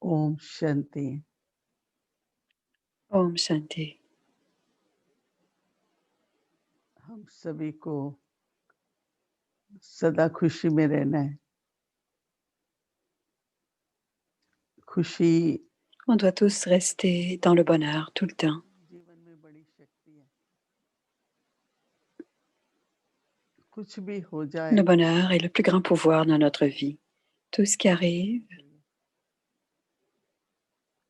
ओम Shanti. Om Shanti. हम सभी को सदा खुशी में रहना है। खुशी On doit tous rester dans le bonheur tout le temps. जीवन में बड़ी शक्ति है। कुछ भी हो Le जाए, bonheur est le plus grand pouvoir dans notre vie. Tout ce qui arrive,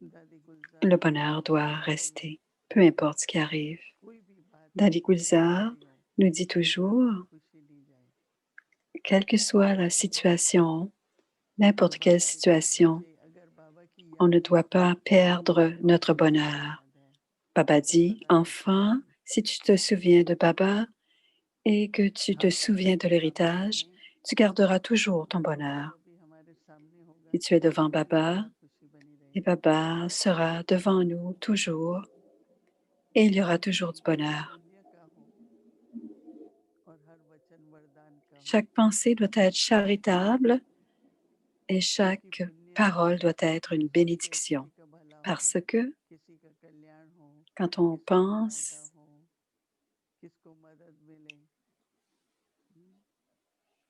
दादी le गुलजार bonheur doit rester, peu importe ce qui arrive. कोई भी बात Dadi Gulzar कैसी हो, nous dit toujours, खुशी ली जाए। quelle que soit la situation, n'importe quelle situation, बच्चे अगर बाबा की on याद ne में doit pas perdre notre बाबा की bonheur. याद है Baba तो dit, सदा खुशी enfant, रहेंगे। si tu te souviens de Baba et que tu te हम souviens de सामने l'héritage, हैं tu garderas toujours ton तो bonheur. बाबा भी हमारे सामने होगा Si tu es devant तो Baba, सदा खुशी बनी et रहेगी। Baba sera devant nous toujours, et il y aura toujours du bonheur. पुण्य का हो और हर वचन वरदान का हो, Chaque pensée doit être charitable et क्योंकि chaque पुण्य parole doit être une से bénédiction. किसी का भला हो, Parce que किसी का कल्याण हो, quand on किसको फायदा pense हो, किसको मदद मिले,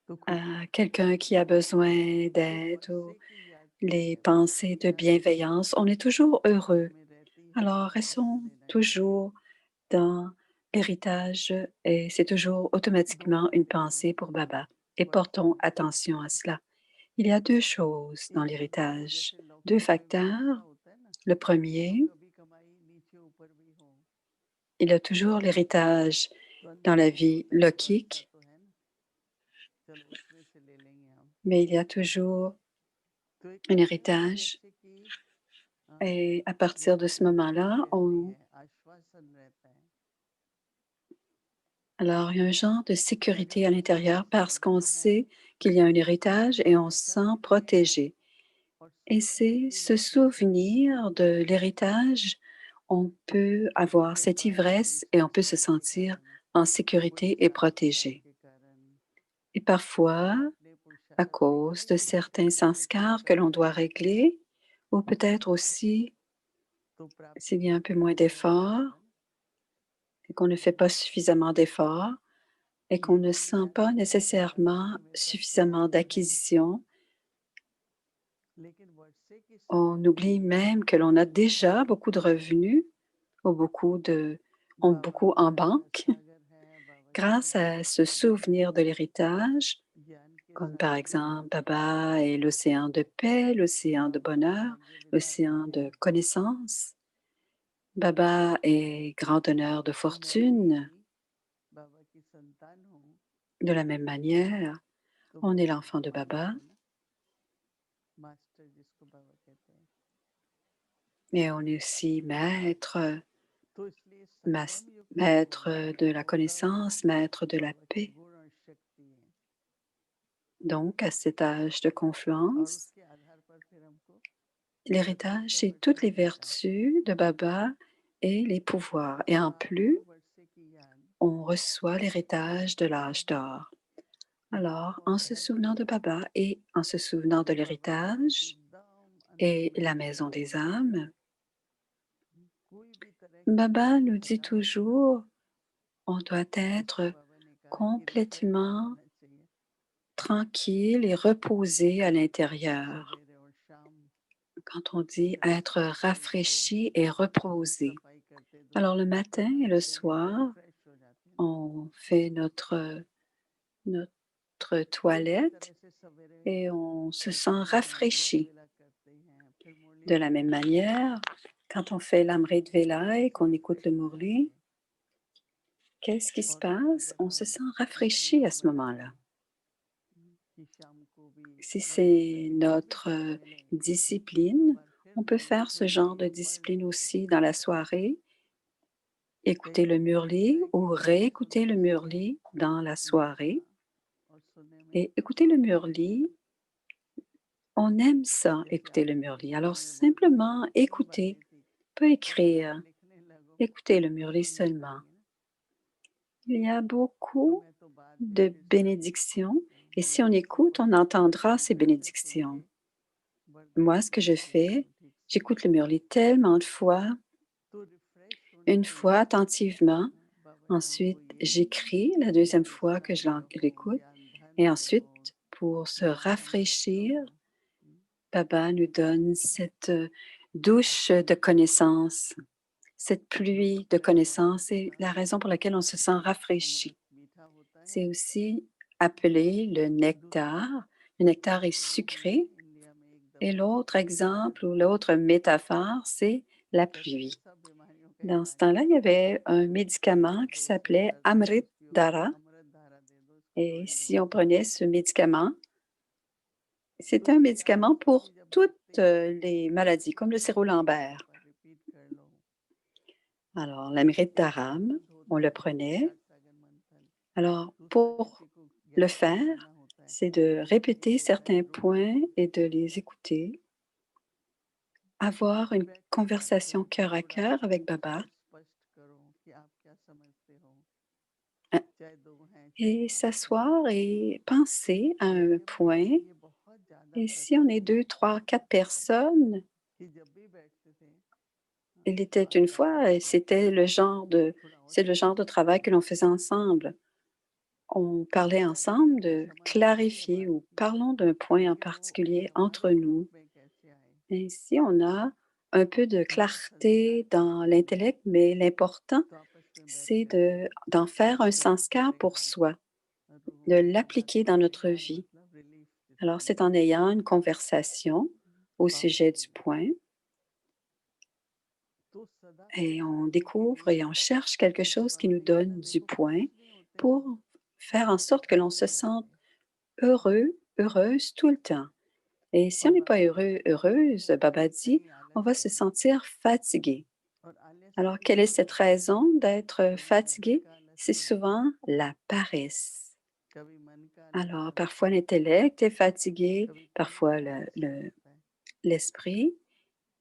तो खुशी à quelqu'un qui a besoin तो d'aide ou वर्षे की याद les कीजिए। pensées de दादी गुलजार bienveillance, on est की toujours याद heureux. हमें रहती है, Alors हमें restons देना चाहिए। toujours dans l'héritage et c'est toujours दो automatiquement une बातें हैं pensée pour Baba. Et वर्षे portons में, attention à cela. Il y a deux choses dans एक l'héritage, जैसे deux लौकिक में पैसा facteurs. होता है ना, Le तो premier, कभी कमाई नीचे ऊपर भी हो il y a toujours l'héritage तो dans अंदर la से भी vie होता है कि वर्षा lokique, तो है ना, चलो उसमें से ले लेंगे हम। mais il y a toujours तो एक un कहते हैं ना कि héritage जैसे कि अ, et à partir de ce gratitude moment-là, रहती है, आश्वासन रहता है alors il y a un genre de कि अगर sécurité à हमने l'intérieur कुछ parce qu'on करना है sait qu'il y a un héritage et on se सोचा sent भी है protégé. और Et सोचने c'est के ce लिए तैयार है, souvenir de l'héritage, on peut avoir चाहे cette बाहर कोई ivresse et on peut se संस्कार के sentir कारण, en कोई sécurité et संस्कार protégé. के कारण, Et parfois, अपने à पुरुषार्थ के cause कारण de किसी certains तरह से sanskars que कर l'on रहे doit हैं régler, ou peut-être aussi तो प्राप्ति s'il y a un में peu moins विलंब होता d'efforts होगा ना। et qu'on ne fait pas suffisamment d'efforts et qu'on ये ne भी sent है pas कि nécessairement अनुभूति में कष्ट suffisamment आते हैं, d'acquisition, लेकिन वर्षे की on समृद्धि oublie même que l'on a déjà beaucoup de revenus ou ont बाबा beaucoup की en दया banque सागर है, बाबा की grâce à ce कृपा सागर souvenir de है, l'héritage, ज्ञान के comme par सागर है, exemple Baba et l'océan de paix, l'océan de बाबा bonheur, भाग्य विधाता l'océan है। de connaissance. Baba est grand honneur de मैं भी fortune. बाबा की संतान हूँ, De la même manière, तो on est बाबा l'enfant का de मालिक Baba हूँ ना, मास्टर जिसको बाबा कहते हैं। et on est aussi maître, तो इसलिए संगम युक्त maître होना de la और तब connaissance, maître de la बाबा की paix. गुण और शक्ति है, Donc, à cet âge de और confluence, उसके आधार पर फिर हमको शक्ति l'héritage, का c'est toutes वर्षा les मिलता है। vertus de Baba et les pouvoirs. Et तो en आपको plus, वर्षे की याद on reçoit l'héritage de l'âge d'or. बाबा Alors, को en se आधार souvenant de करके Baba et en se souvenant de बाबा के l'héritage एकदम अंदर et में la maison बैठे des रहना, âmes, कोई भी तरह की Baba चिंता nous dit खत्म कर देना, toujours, on doit जिसको être बाबा ने कहा कि रिफ्रेश complètement होना चाहिए tranquille et reposé à l'intérieur. सवेरे और शाम। Quand on dit जब आप être अपने शरीर को rafraîchi et reposé. सफाई करते Alors धुलते le हैं, matin et le नहाते हैं तो soir, रिफ्रेश हो जाते हैं ना, on fait notre तो उसी toilette तरह से सवेरे et on se sent जब हम अमृत rafraîchi. वेला करते हैं, फिर मुरली De la même सुनते हैं, manière, quand on fait l'Amrit Vela et कैसे qu'on écoute le रिफ्रेश हो जाते Murli, हैं। qu'est-ce qui se और फिर passe? अगर On se हम sent ये rafraîchi à नियम ce बनाए moment-là. कि शाम को भी Si मुरली c'est करें, जो भी notre समय मिले, एक discipline, बार फिर on peut Murali faire ce सुन genre लें de और पढ़ discipline लें। aussi dans la soirée, कई écouter le बार क्या होता Murli है कि ou मुरली réécouter le सुनने से Murli dans la ज़्यादा soirée. और सुनने में Et écouter le मज़ा आता Murli, है। on aime ça, जैसे écouter आप le किसी Murli. Alors फ़िल्म में बोलते हैं ना simplement कि कितनी écouter, बातें थी, pas थोड़ा ज़रा écrire, लिखने लगो écouter le तो Murli सुन नहीं seulement. पाएँगे ना। Il y a तो beaucoup मैं तो बाद में de फिर से bénédictions et si on मुरली को écoute, on पढ़ूँगी, entendरा ces ध्यान से सुन bénédictions. के वरदान Moi, ce que je प्राप्त होगा fais, J'écoute le murli tellement de fois, तो रिफ्रेश होने une के fois लिए attentivement, बाबा जी हमको ensuite ये j'écris la deuxième fois que विश्राम रहो, l'écoute, ज्ञान धन et रहो, ensuite, pour se ज्ञान अमृत rafraîchir, रहो। Baba nous donne cette douche de connaissances, cette जो pluie de सबसे connaissances et Amrit la raison pour laquelle on se sent अमृत rafraîchi. मीठा होता है। C'est aussi appelé le दूसरा nectar. Le nectar est जो भी मैंने sucré. इंडिया में एक Et दफा l'autre सुना exemple ou था, l'autre métaphore, c'est la कहते हैं pluie. सब बीमारियों का Dans ce इलाज temps-là, है, il y avait un médicament qui तो उसको s'appelait दर्द है तो Amrit उसके ऊपर Dara. अमृत धारा दे दो, इसको Et थोड़ी si धूप on में prenait रखो। ce médicament, तो c'était un ये médicament आदत होगी pour जब toutes बैठते हैं les maladies, comme le तो एक sérolambert. दफा रिपीट कर लो। Alors, l'Amrit एक Dharam, शब्द on होता le है prenait. विचार सागर मंथन, Alors, दूसरा pour किसी को le ज्ञान faire, सुनाना होता है, c'est de एक répéter होता है certains group points discussion. et de les écouter, avoir une बैठ के बात conversation करो, cœur à थोड़ा cœur अपने avec आप Baba. को स्पष्ट करो कि आप क्या समझते हो, Hein, चाहे दो हैं चाहे et 5 हैं। s'asseoir et penser à un मेरे मन में point. ये बहुत ज्यादा Et si on प्रकट est हुआ 2, 3, 4 personnes, कि जब भी बैठते थे, il était une बात आती fois, थी et तो अपने आप को थोड़ा और c'est le genre स्पष्ट de करने travail que l'on लगते faisait थे। ensemble. On parlait ऐसा नहीं है ensemble कि de समझ आ गई है clarifier बात ou की, parlons d'un point en पूछे वो ये particulier entre हमारे ग्रुप nous. में कैसे आए। Ainsi, on a un peu de अगर संस्कार clarté dans करते हैं l'intellect, mais l'important, तो आपस में बैठ c'est के आराम d'en से faire un प्रस्तुत sanskar pour करेगा, soi, रूह de में बाबा l'appliquer dans notre संस्कार vie. मतलब रिलीफ जिसे Alors, हम c'est en बोलते ayant हैं, une conversation au बाबा sujet जी du point तो सदा et खुश on रहने के découvre लिए et on cherche quelque chose qui बाबा nous जी कहते donne हैं du देखो point खुश नहीं होते ना pour faire en sorte que तो l'on se थक sente जाओगे। heureux, heureuse tout le temps. Et si on और n'est pas बाबा जी heureux, कहते हैं कहीं heureuse, ना Baba कहीं dit, कहीं on आलस va se है, sentir fatigué. और आलस Alors, किस quelle est वजह cette से है। raison d'être कभी बुद्धि fatigué? का आलस C'est बोलते हैं, souvent la paresse. कभी मन का आलस Alors, बोलते parfois हैं, l'intellect est fatigué, कभी काम parfois का आलस हो जाता है। l'esprit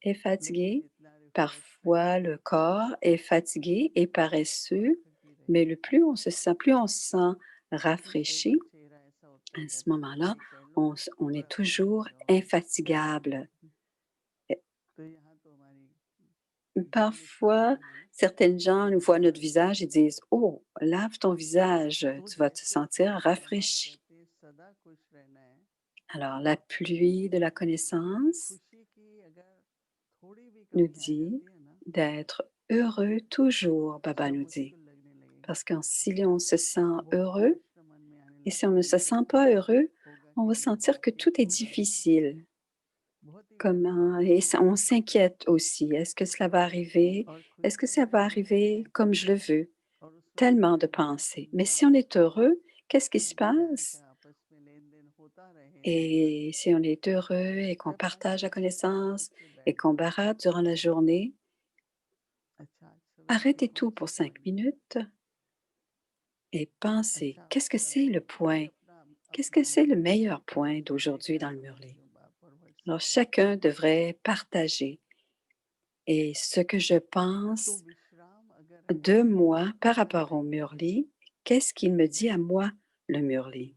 est लेकिन fatigué, जितना refreshment parfois le corps est fatigué et और paresseux, थकी mais रहिए। plus on se sent एक rafraîchi, चेहरा ऐसा होता है, à ce कहते हैं moment-là, ध्यान कर लो on और est अपने आप toujours को जाओगे। infatigable. तो यहाँ तो हमारी ध्यान Parfois, स्थापना में certaines gens nous voient notre visage et disent: «Oh, lave ton visage, तो tu vas te जैसे sentir बाबा rafraîchi». कहते हैं सदा खुश रहना है, Alors, la pluie de la क्योंकि connaissance खुशी की अगर थोड़ी भी nous कमी आ dit जाती है ना, d'être heureux toujours, Baba सब nous dit. मुश्किल लगने लगेगा। Parce que si on se sent बहुत heureux, कष्ट मन में आने et si on लगेगा, ne se मुझे sent pas heureux, होगा on कि va नहीं, sentir que tout est होगा कि नहीं, difficile. बहुत ही Comment, व्याकुलता et होगी। on s'inquiète aussi. Est-ce que cela va arriver? और Est-ce que खुशी ça में va हम रहते arriver हैं comme je le veux? और उस वक्त Tellement de प्रेम है, pensées. Mais si सब on est heureux, qu'est-ce qui se ज्ञान passe? का आपस में लेन देन होता रहे। Et si on est heureux et qu'on जब आप partage la किसी आदत connaissance से et qu'on बैठते हैं, barade durant la journée, अच्छा आज सवेरे के arrêtez कौन tout से pour 5 पॉइंट, minutes et pensez, अच्छा qu'est-ce que c'est le कोई point? अपना Qu'est-ce que अपना c'est le अनुभव meilleur बताए point कि मैं d'aujourd'hui क्या dans le Murli? समझती हूँ फॉरवर्ड से। Alors, chacun devrait partager. Et ce que je तो pense विश्राम अगर है de moi par तो rapport au बैठिए, Murli, qu'est-ce qu'il me dit à moi, le Murli?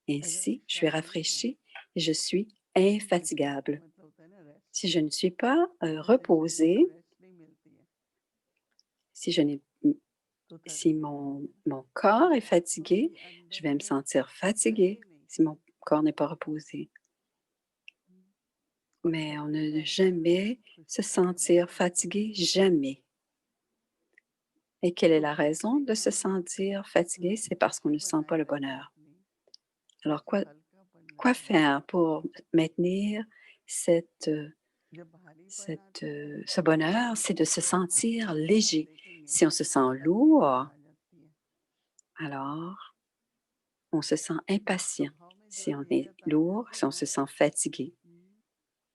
अगर Ainsi, je suis विश्राम नहीं है, rafraîchie et je suis विश्राम का infatigable. मतलब होता है ना rest, Si je ne suis pas जैसे शरीर को reposée, रेस्ट नहीं मिलती है si je n'ai तो si थकने लगते हैं ना, mon corps est तो fatigué, भी je अंदर vais me से sentir fatiguée थके नहीं। si mon corps n'est pas reposé. और Mais on थकने का ne अर्थ है jamais se खुशी का कमी sentir महसूस fatigué, करना। jamais. Et quelle est तो la raison भौतिक de se आदत sentir fatigué? C'est parce qu'on अच्छी ne sent pas बनाए le रखें bonheur. अपनी, Alors उससे हल्कापन quoi लगने लगेगा। faire pour maintenir cette, जब भारीपन आता है ce bonheur? C'est de se तो sentir ऑटोमेटिकली आप léger. देखेंगे Si on se sent तकलीफ lourd, आ जाती है। alors on se sent impatient. स्वभाव में जो Si on est धीरता आ lourd, जाती si है on ना, se sent fatigué.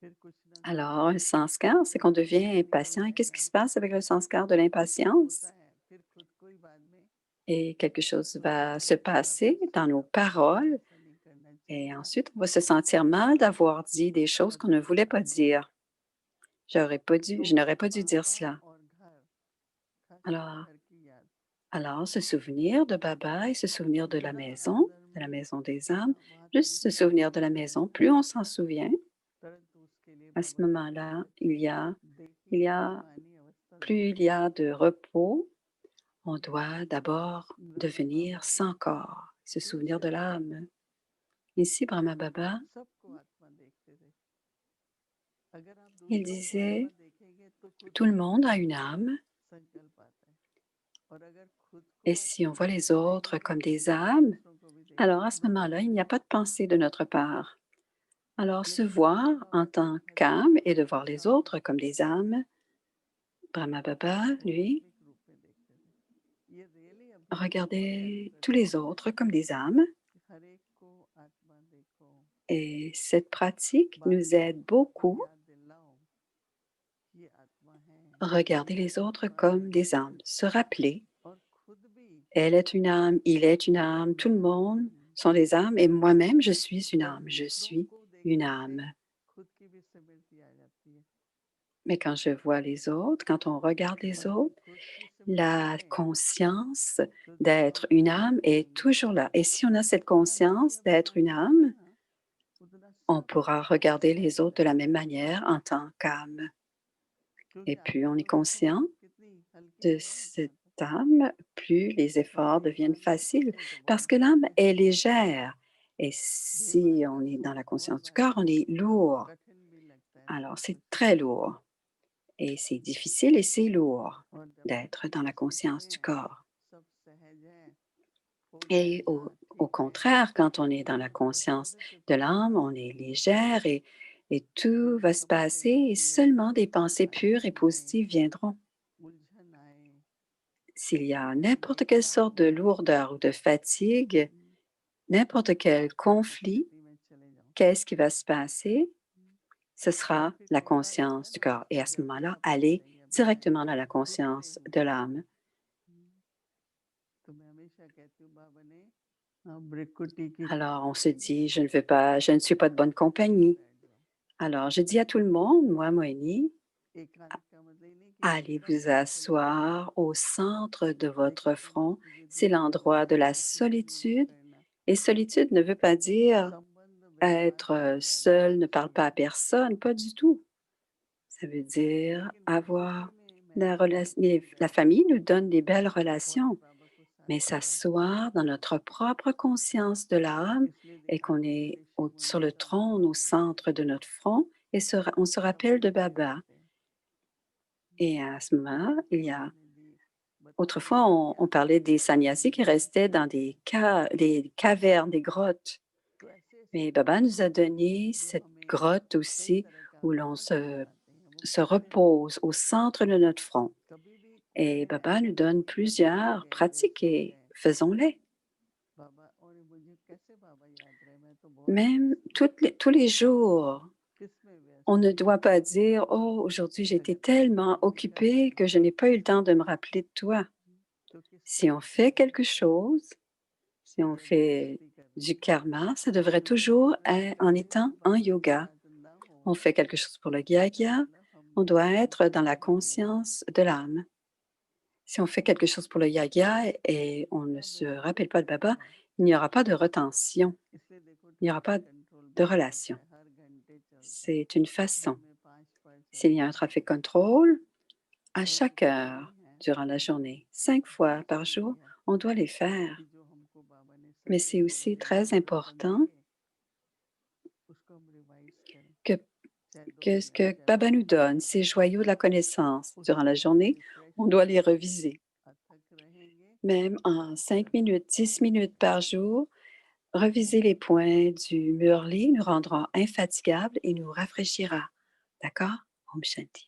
फिर कुछ ना कुछ Alors, un sanskar, c'est qu'on devient निकल impatient. Et qu'est-ce जाएगा। qui se passe avec le sanskar de कुछ तो होता l'impatience? है, फिर खुद को ही बाद में Et quelque chose va se सोचेंगे कि passer वापस dans nos मुझे paroles. ऐसा नहीं करना चाहिए Et था, ensuite, on va se sentir mal d'avoir dit des choses तब qu'on ne voulait pas पछतावा होगा। dire. Je तो n'aurais pas dû dire बाबा cela. और घर, खासकर Alors, घर की याद, se souvenir de Baba et se souvenir जहाँ अंदर de la में maison des âmes, जहाँ वहाँ juste se तृष्णा souvenir नहीं de la होती है, maison, plus on s'en souvient, परंतु उसके लिए À ce moment-là, il y a देखिए अवस्था plus il y a de repos, on doit d'abord Brahma devenir बाबा ने sans corps, se शुरू souvenir से de लेकर l'âme. Ici, Brahma Baba, सबको आत्मा देखते थे अगर आप il दूसरों को आत्मा disait, देखेंगे तो खुद tout le को monde a une âme, संकल्प आता है और अगर खुद को et si on आत्मा voit les autres देखेंगे comme des तो âmes, दूसरों को भी alors à देखना ce बंद moment-là, कर il n'y a pas देंगे de pensée de notre part. Alors se लेकिन ब्रह्मा voir बाबा en के tant भजन qu'âme et de सबको voir les autres comme des सामूहिक âmes, Brahma Baba, lui, कौस्मिक रूप में देखते थे ये रियली अभी भी बहुत regardait tous एप्रोप्रिएट les है autres comme des âmes. कि हर एक को आत्मा देखो Et cette pratique बार nous बार aide खुद को beaucoup याद दिलाओ ये आत्मा है à regarder ये les autres आत्मा comme है des âmes, se rappeler, और खुद भी elle est une âme, il est une âme, tout le मैं monde हूँ sont des âmes et moi-même je suis une और âme, je दूसरों suis को une देखने से âme. खुद की भी स्मृति आ जाती है Mais quand je vois les autres, quand on regarde les बाकी autres, खुद की स्मृति la है conscience तो d'être और une चीजें âme est दिखेंगी toujours là. Et si on a cette जितना conscience d'être une दिव्य âme, बनाएंगे ना उतना on सब pourra आत्माओं को regarder les प्यारा autres de la लगता même जाएगा manière en tant qu'âme. क्योंकि Et plus on est आत्मा होती है conscient तो कितनी हल्की de है ना cette अपना तो âme, plus les efforts deviennent देहभान में faciles सोचो तो parce बहुत que l'âme भारी est लगता है légère. Et si देहभान on का est dans सोच la बहुत conscience du भारी corps, on लगता est है lourd. कठिन भी लगता है Alors सोचते c'est très सोचते lourd et c'est difficile et c'est lourd और जब तक d'être dans la स्थिति conscience du में corps. सब सहज है हो Et जाएगा au ठीक है contraire, quand on est dans la और conscience positive de thoughts l'âme, on आते est हैं légère et tout va se passer et compatibility seulement des अच्छी pensées pures et क्वालिटी आए positives viendront. उलझन आए S'il y a ये n'importe quelle sorte तनाव de आए lourdeur ou de fatigue, हम्म, n'importe quel उस conflit, स्थिति में चले जाओ qu'est-ce qui va se passer? हम्म, Ce और sera फिर la पता लगता है conscience du ना corps. Et à कि ce moment-là, अच्छा पता aller नहीं अभी मैं directement dans la खुद से conscience हूँ de l'âme. हम्म, तो मैं हमेशा कहती हूँ बाबा ने ब्रिकुटी की Alors on se कंपनी में dit, je ne veux pas, je ne suis pas de bonne वहाँ compagnie. बैठ जाओ Alors je dis à tout le monde, moi, Moini, एकांत का मतलब ये नहीं कि allez एकदम vous आइसोलेट हो asseoir जाओ au centre de लेकिन votre थोड़ा front. चीजें C'est दूर करो l'endroit de la अकेले में नहीं solitude. करना Et solitude ne veut pas dire संबंध व्यवहार être हो जाना seul, ne parle pas à चाहिए personne, pas du tout. Ça veut dire लेकिन avoir ब्रिकुटी में मैंने देखा la बहुत famille nous अच्छा donne des belles बहुत relations, बाबा को mais साथ दिया s'asseoir dans notre propre conscience de l'âme इसलिए et देखा qu'on आपने est ऋषि sur मुनि le सब trône बाबा au में बैठे centre de थे notre front et on se सब rappelle de सीख रहे Baba. थे Et à ce moment, il y a बाबा ने दी बताया autrefois, on ज्ञान parlait des तो sannyasins qui मिलता है restaient dans des cavernes, des grottes. तो ऐसे ऐसे Mais Baba Guru nous a donné जो cette हमें grotte कई aussi तरह का où l'on ज्ञान सिखाते हैं वो se कितने अच्छे repose au होते हैं centre de notre front. कभी भी कोई Et हमें Baba nous ऐसा donne फील कराए कि plusieurs गए pratiques जैसे हो et गए faisons-les. बाबा और मुझे कैसे बाबा याद रहे मैं तो बहुत Même व्यस्त हूँ tous les jours, किसमें on व्यस्त ne हूँ doit pas dire, oh, aujourd'hui j'ai été अगर कोई tellement काम भी कर occupée रहे que je हैं n'ai pas eu le temps de me rappeler de toi. तो किसके Si on लिए fait कर रहे quelque हैं chose, si on अगर fait दोस्ती कर रहे du हैं karma, ça devrait तो ये toujours मतलब être en चाहिए étant कि en बाबा के yoga. साथ ना हो On fait quelque chose pour le इसका gyagya, मतलब हम on doit दोनों être dans la साथ नहीं है conscience de l'âme. Si on fait quelque chose pour le yagya et on ne सब se व्यवस्थित rappelle pas de Baba, रहता है il n'y aura pas de retention, इसलिए देखो il n'y aura pas traffic control de बड़ा चलता relation. है हर घंटे चलता है C'est une दिन façon. में 5 बार S'il y a चलता un है trafic control, à और chaque इतना नहीं heure है durant la journée, 5 fois par इसलिए jour, दिया on doit les faire. कि जो हमको बाबा ने Mais सारे c'est गुरु aussi ने très बचपन important दिए उसको हम रिवाइज करें que, चाहे दो que ce मिनट que चाहे Baba nous 5 minute donne, ces joyaux de la connaissance, durant उससे la हम journée, refresh on doit les होंगे reviser. अथक रहेंगे Même en और 5 सदा minutes, 10 minutes par jour, reviser ओम les शांति points du murli nous rendra infatigables et nous rafraîchira. D'accord? Om Shanti.